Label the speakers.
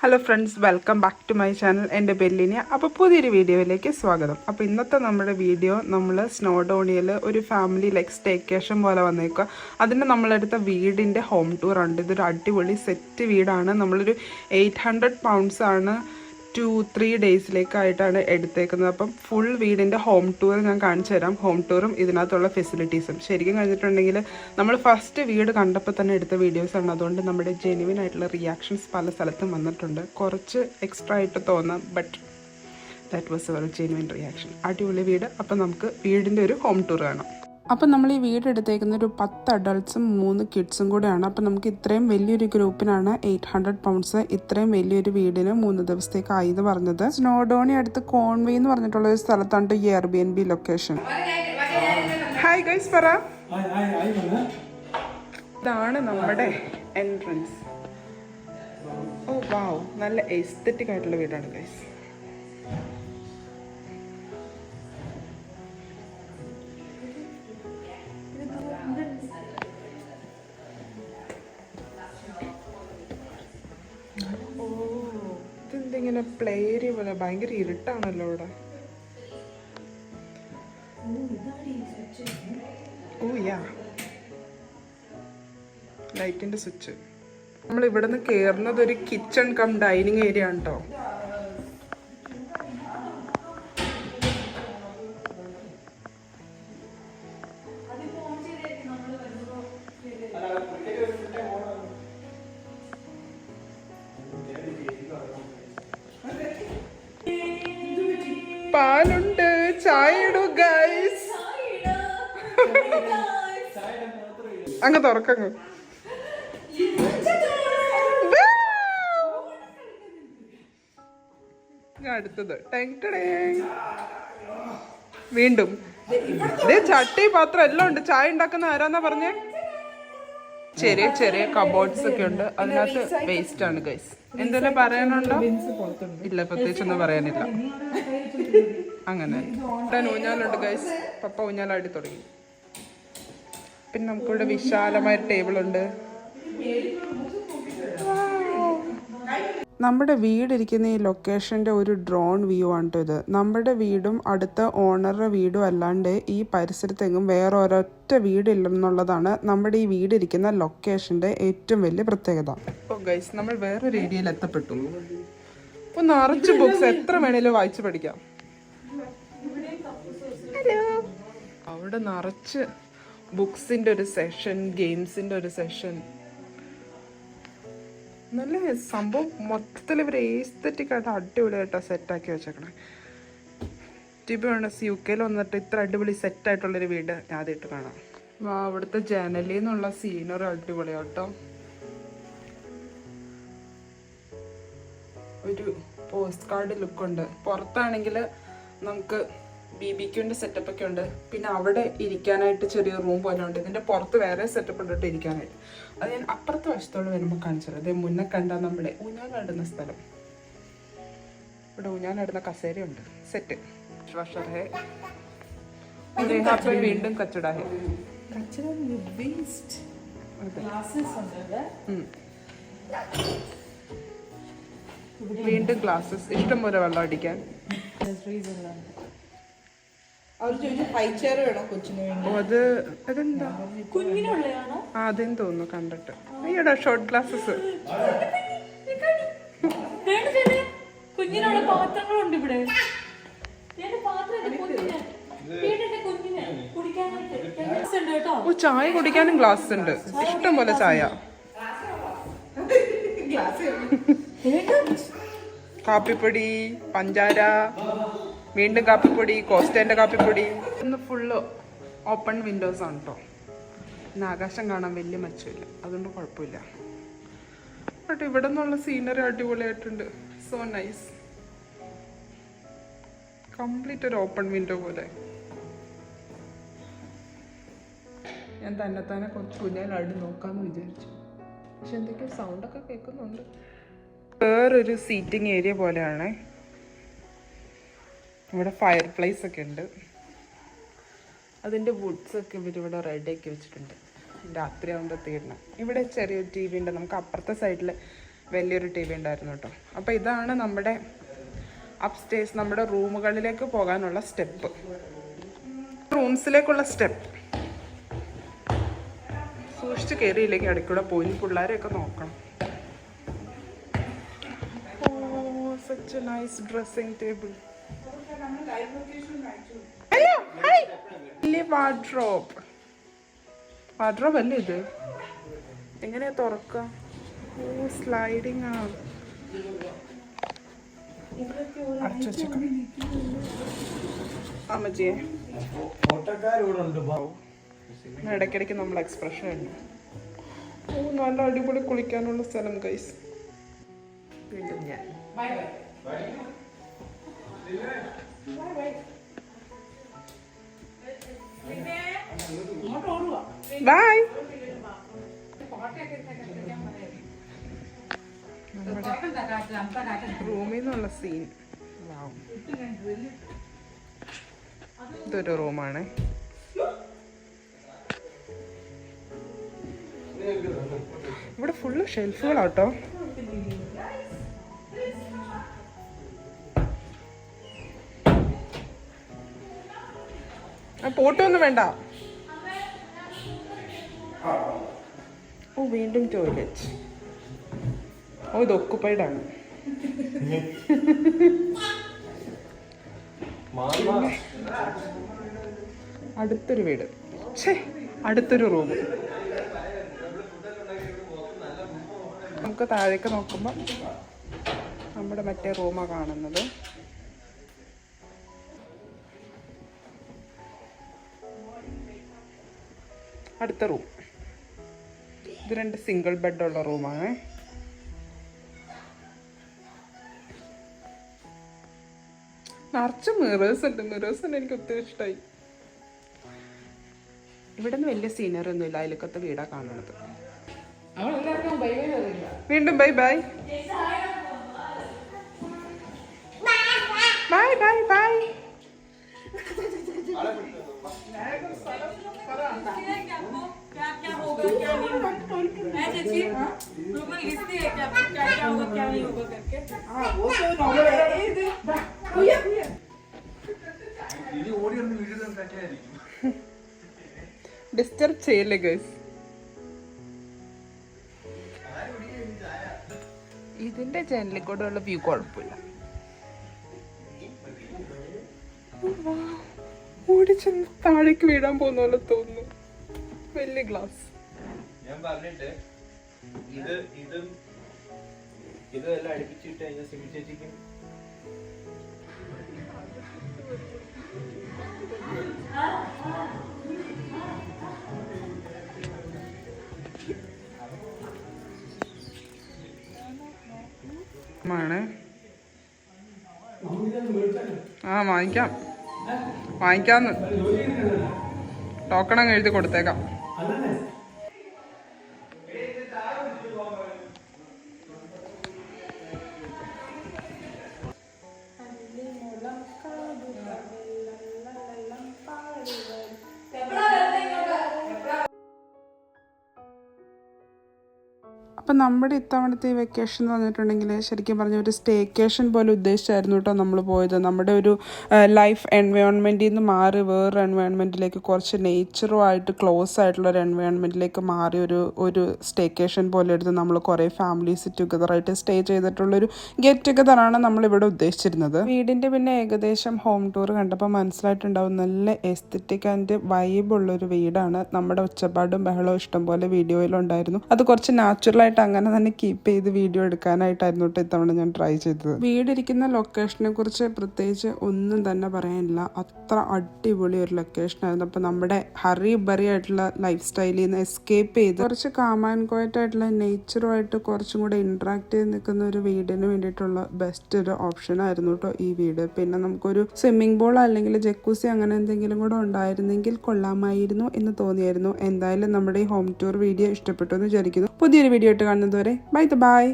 Speaker 1: Hello friends, welcome back to my channel. എൻ്റെ ബെല്ലിനെ. അപ്പോൾ പുതിയൊരു വീഡിയോയിലേക്ക് സ്വാഗതം. അപ്പോൾ ഇന്നത്തെ നമ്മുടെ വീഡിയോ നമ്മൾ സ്നോഡോണിയയിൽ ഒരു ഫാമിലി ലൈക്ക് സ്റ്റേക്കേഷൻ പോലെ വന്നേക്കുക. അതിന് നമ്മളെടുത്ത വീടിൻ്റെ ഹോം ടൂറുണ്ട്. ഇതൊരു അടിപൊളി സെറ്റ് വീടാണ്. നമ്മളൊരു 800 pounds ആണ് 2-3 ഡേയ്സിലേക്കായിട്ടാണ് എടുത്തേക്കുന്നത്. അപ്പം ഫുൾ വീടിൻ്റെ ഹോം ടൂർ ഞാൻ കാണിച്ചു തരാം. ഹോം ടൂറും ഇതിനകത്തുള്ള ഫെസിലിറ്റീസും ശരിക്കും കഴിഞ്ഞിട്ടുണ്ടെങ്കിൽ നമ്മൾ ഫസ്റ്റ് വീട് കണ്ടപ്പോൾ തന്നെ എടുത്ത വീഡിയോസാണ്. അതുകൊണ്ട് നമ്മുടെ ജെന്യുവിൻ ആയിട്ടുള്ള റിയാക്ഷൻസ് പല സ്ഥലത്തും വന്നിട്ടുണ്ട്. കുറച്ച് എക്സ്ട്രാ ആയിട്ട് തോന്നാം, but that was our genuine reaction. അടിപൊളി വീട്. അപ്പം നമുക്ക് വീടിൻ്റെ ഒരു ഹോം ടൂർ കാണാം. അപ്പം നമ്മൾ ഈ വീട് എടുത്തേക്കുന്ന ഒരു 10 അഡൾട്ട്സും 3 കിഡ്സും കൂടെയാണ്. അപ്പം നമുക്ക് ഇത്രയും വലിയൊരു ഗ്രൂപ്പിനാണ് 800 pounds ഇത്രയും വലിയൊരു വീടിന് 3 ദിവസത്തേക്കായി എന്ന് പറഞ്ഞത്. സ്നോഡോണി അടുത്ത് കോൺവേ എന്ന് പറഞ്ഞിട്ടുള്ള ഒരു സ്ഥലത്താണ് ഈ Airbnb ലൊക്കേഷൻ. ഹായ് ഗൈസ്, പറ. ഇതാണ് നമ്മുടെ എൻട്രൻസ്. ഓ വാവ്, നല്ല എസ്തെറ്റിക് ആയിട്ടുള്ള വീടാണ് ഗൈസ്. ഇതെന്തിങ്ങനെ പ്ലേ ഏരിയ പോലെ, ഭയങ്കര ഇരുട്ടാണല്ലോ ഇവിടെ. ഓ യാ, ലൈറ്റിന്റെ സ്വിച്ച്. നമ്മൾ ഇവിടെ നിന്ന് കയറുന്നത് ഒരു കിച്ചൺ കം ഡൈനിങ് ഏരിയ ആണ് കേട്ടോ. പാലുണ്ട്, ചായ ഇടൂ ഗൈസ്. അങ്ങ് തുറക്കങ്ങ്. അടുത്തത് വീണ്ടും ചട്ടി പാത്രം എല്ലാം ഉണ്ട്. ചായ ഉണ്ടാക്കുന്ന ആരാന്നാ പറഞ്ഞേ? ചെറിയ ചെറിയ കബോർഡ്സ് ഒക്കെ ഉണ്ട്. അതിനകത്ത് വേസ്റ്റ് ആണ് ഗൈസ്. എന്തെല്ലാം പറയാനുണ്ടോ? ഇല്ല, പ്രത്യേകിച്ചൊന്നും പറയാനില്ല. അങ്ങനെ ഊഞ്ഞാലുണ്ട് ഗൈസ്. പപ്പ ഊഞ്ഞാലാടി തുടങ്ങി. പിന്നെ നമുക്കിവിടെ വിശാലമായ ടേബിളുണ്ട്. നമ്മുടെ വീടിരിക്കുന്ന ഈ ലൊക്കേഷൻ്റെ ഒരു ഡ്രോൺ വ്യൂ ആണ് കേട്ടോ ഇത്. നമ്മുടെ വീടും അടുത്ത ഓണറുടെ വീടും അല്ലാണ്ട് ഈ പരിസരത്തെങ്ങും വേറെ ഒരൊറ്റ വീടില്ലെന്നുള്ളതാണ് നമ്മുടെ ഈ വീടിരിക്കുന്ന ലൊക്കേഷൻ്റെ ഏറ്റവും വലിയ പ്രത്യേകത. അപ്പോൾ ഗൈസ്, നമ്മൾ വേറൊരു ഏരിയയിൽ എത്തപ്പെട്ടു. അപ്പോൾ നിറച്ച് ബുക്സ് എത്ര വേണേലും വായിച്ച് പഠിക്കാം. അവിടെ നിറച്ച് ബുക്സിൻ്റെ ഒരു സെഷൻ, ഗെയിംസിൻ്റെ ഒരു സെഷൻ. നല്ല സംഭവം. മൊത്തത്തിൽ ഇവർ എസ്തെറ്റിക് ആയിട്ട് അടിപൊളിയായിട്ടാണ് സെറ്റാക്കി വെച്ചേക്കണേ. ടിബിയോണസ് UK വന്നിട്ട് ഇത്ര അടിപൊളി സെറ്റായിട്ടുള്ളൊരു വീട് ഞാൻ ആദ്യമായിട്ട് കാണാം. അവിടുത്തെ ജനലിൽ നിന്നുള്ള സീനറി അടിപൊളിയാട്ടോ. ഒരു പോസ്റ്റ് കാർഡ് ലുക്കുണ്ട്. പുറത്താണെങ്കിൽ നമുക്ക് BBQൻ്റെ സെറ്റപ്പ് ഒക്കെ ഉണ്ട്. പിന്നെ അവിടെ ഇരിക്കാനായിട്ട് ചെറിയ റൂം പോലെ ഉണ്ട്. ഇതിൻ്റെ പുറത്ത് വേറെ സെറ്റപ്പ് ഉണ്ട് ഇരിക്കാനായിട്ട്. അത് ഞാൻ അപ്പുറത്തെ വശത്തോട് വരുമ്പോൾ കാണിച്ചത്. അതേ മുന്നേ കണ്ട നമ്മുടെ ഊഞ്ഞാലാടുന്ന സ്ഥലം. ഇവിടെ ഊഞ്ഞാലാടുന്ന കസേരയുണ്ട്. സെറ്റ് വീണ്ടും കച്ചട വീണ്ടും ഗ്ലാസസ്. ഇഷ്ടംപോലെ വെള്ളം അടിക്കാൻ. അതെന്താ അതെന്ന് തോന്നുന്നു കണ്ടിട്ട്. അയ്യടാ, ഷോർട്ട് ഗ്ലാസസ്.
Speaker 2: പാത്രങ്ങളുണ്ട് ഇവിടെ.
Speaker 1: ഓ, ചായ കുടിക്കാനും ഗ്ലാസ് ഉണ്ട്. ഇഷ്ടം പോലെ ചായ. കാപ്പിപ്പൊടി, പഞ്ചാര, വീണ്ടും കാപ്പിപ്പൊടി, കോസ്റ്റേൻ്റെ കാപ്പിപ്പൊടി. ഇന്ന് ഫുള്ള് ഓപ്പൺ വിൻഡോസ് ആണ് കേട്ടോ. ഇന്ന് ആകാശം കാണാൻ വലിയ മെച്ചമില്ല, അതുകൊണ്ട് കുഴപ്പമില്ല. ബട്ട് ഇവിടെ നിന്നുള്ള സീനറി അടിപൊളിയായിട്ടുണ്ട്. So nice. കംപ്ലീറ്റ് ഒരു ഓപ്പൺ വിൻഡോ പോലെ. ഞാൻ തന്നെത്താനെ കുറച്ച് ഊഞ്ഞാലാടി നോക്കാമെന്ന് വിചാരിച്ചു. പക്ഷെ എന്തൊക്കെയോ സൗണ്ടൊക്കെ കേൾക്കുന്നുണ്ട്. വേറൊരു സീറ്റിംഗ് ഏരിയ പോലെയാണ്. ഇവിടെ ഫയർ പ്ലേസ് ഒക്കെ ഉണ്ട്. അതിൻ്റെ വുഡ്സൊക്കെ ഇവരിവിടെ റെഡിയാക്കി വെച്ചിട്ടുണ്ട്. രാത്രി ആകുമ്പോൾ തീരണം. ഇവിടെ ചെറിയൊരു TV ഉണ്ട്. നമുക്ക് അപ്പുറത്തെ സൈഡിൽ വലിയൊരു ടി വി ഉണ്ടായിരുന്നു കേട്ടോ. അപ്പോൾ ഇതാണ് നമ്മുടെ അപ്സ്റ്റേഴ്സ്, നമ്മുടെ റൂമുകളിലേക്ക് പോകാനുള്ള സ്റ്റെപ്പ്, റൂംസിലേക്കുള്ള സ്റ്റെപ്പ്. സൂക്ഷിച്ച് കയറിയില്ലെങ്കിൽ അടുക്കൂടെ പോയി പിള്ളേരെയൊക്കെ നോക്കണം. Oh such a nice dressing table. Hello hi. വലിയ വാർഡ്രോബ് അല്ലേ ഇത്? എങ്ങനെയാ തുറക്കുക? ഓ സ്ലൈഡിങ് ആ. അമ്മജിയെ ഇടയ്ക്കിടയ്ക്ക് നമ്മൾ എക്സ്പ്രഷൻ ഉണ്ട്. ഓ നല്ല അടിപൊളി കുളിക്കാനുള്ള സ്ഥലം ഗൈസ്. വീണ്ടും ഞാൻ ബൈ. റൂമിൽ നിന്നുള്ള സീൻ. ഇതൊരു റൂമാണ്. ഇവിടെ ഫുള്ള് ഷെൽഫുകളാട്ടോ. പോട്ടൊന്നും വേണ്ട. ഓ വീണ്ടും ടോയ്ലറ്റ്. ഓ ഇത് ഒക്കുപ്പൈഡ് ആണ്. അടുത്തൊരു വീട്, അടുത്തൊരു റൂം. നമുക്ക് താഴേക്ക് നോക്കുമ്പോൾ നമ്മുടെ മറ്റേ റൂമാണ് കാണുന്നത്. അടുത്ത റൂം. ഇത് 2 സിംഗിൾ ബെഡുള്ള റൂമാണ്. നിറച്ച് മിറേഴ്സ് ഉണ്ട്. മിറേഴ്സ് തന്നെ എനിക്ക് ഒത്തിരി ഇഷ്ടമായി. ഇവിടെ നിന്ന് വലിയ സീനറി ഒന്നും ഇല്ല. അതിലേക്കത്തെ വീടാ കാണുന്നത്. വീണ്ടും bye bye bye bye bye. Disturb ചെയ്യല്ലേ ഗൈസ്. ഇതിന്റെ ജനലിൽ കൂടെ ഉള്ള വ്യൂ കുഴപ്പമില്ല. ഓടിച്ചെന്ന് താഴേക്ക് വീഴാൻ പോകുന്ന പോലെ തോന്നുന്നു. വലിയ ഗ്ലാസ്.
Speaker 2: ഞാൻ പറഞ്ഞിട്ട് ഇതെല്ലാം അടുപ്പിച്ചിട്ട് അതിന്റെ സിമി ചേച്ചിക്കും
Speaker 1: വാങ്ങിക്കാന്ന് ടോക്കൺ അങ്ങ് എഴുതി കൊടുത്തേക്കാം. അപ്പം നമ്മുടെ ഇത്തവണത്തെ ഈ വെക്കേഷൻ എന്ന് പറഞ്ഞിട്ടുണ്ടെങ്കിൽ ശരിക്കും പറഞ്ഞ ഒരു സ്റ്റേക്കേഷൻ പോലെ ഉദ്ദേശിച്ചായിരുന്നു കേട്ടോ നമ്മൾ പോയത്. നമ്മുടെ ഒരു ലൈഫ് എൻവയോൺമെൻറ്റിൽ നിന്ന് മാറി വേറൊരു എൻവയോൺമെൻറ്റിലേക്ക്, കുറച്ച് നേച്ചറുമായിട്ട് ക്ലോസ് ആയിട്ടുള്ള ഒരു എൻവയോൺമെൻറ്റിലേക്ക് മാറി ഒരു സ്റ്റേക്കേഷൻ പോലെ എടുത്ത് നമ്മൾ കുറേ ഫാമിലീസ് ടുഗദറായിട്ട് സ്റ്റേ ചെയ്തിട്ടുള്ളൊരു ഗെറ്റ് ടുഗദറാണ് നമ്മളിവിടെ ഉദ്ദേശിച്ചിരുന്നത്. വീടിൻ്റെ പിന്നെ ഏകദേശം ഹോം ടൂർ കണ്ടപ്പോൾ മനസ്സിലായിട്ടുണ്ടാവും നല്ല എസ്തെറ്റിക് ആൻഡ് വൈബുള്ളൊരു വീടാണ്. നമ്മുടെ ഒച്ചപ്പാടും ബഹളവും ഇഷ്ടംപോലെ വീഡിയോയിലുണ്ടായിരുന്നു. അത് കുറച്ച് നാച്ചുറലായിട്ട് അങ്ങനെ തന്നെ കീപ്പ് ചെയ്ത് വീഡിയോ എടുക്കാനായിട്ടായിരുന്നു കേട്ടോ ഇത്തവണ ഞാൻ ട്രൈ ചെയ്തത്. വീടിരിക്കുന്ന ലൊക്കേഷനെ കുറിച്ച് പ്രത്യേകിച്ച് ഒന്നും തന്നെ പറയാനില്ല. അത്ര അടിപൊളി ഒരു ലൊക്കേഷൻ ആയിരുന്നു. അപ്പം നമ്മുടെ ഹറി ബറി ആയിട്ടുള്ള ലൈഫ് സ്റ്റൈലിൽ നിന്ന് എസ്കേപ്പ് ചെയ്ത് കുറച്ച് കാം ആൻഡ് ക്വയറ്റ് ആയിട്ടുള്ള നേച്ചറുമായിട്ട് കുറച്ചും കൂടെ ഇന്ററാക്ട് ചെയ്ത് നിൽക്കുന്ന ഒരു വീടിന് വേണ്ടിയിട്ടുള്ള ബെസ്റ്റ് ഒരു ഓപ്ഷൻ ആയിരുന്നു കേട്ടോ ഈ വീട്. പിന്നെ നമുക്കൊരു സ്വിമ്മിംഗ് പൂൾ അല്ലെങ്കിൽ ജക്കൂസി അങ്ങനെ എന്തെങ്കിലും കൂടെ ഉണ്ടായിരുന്നെങ്കിൽ കൊള്ളാമായിരുന്നു എന്ന് തോന്നിയായിരുന്നു. എന്തായാലും നമ്മുടെ ഈ ഹോം ടൂർ വീഡിയോ ഇഷ്ടപ്പെട്ടു എന്ന് വിചാരിക്കുന്നു. പുതിയൊരു വീഡിയോ ആയിട്ട് കാണുന്നത് വരെ ബൈ.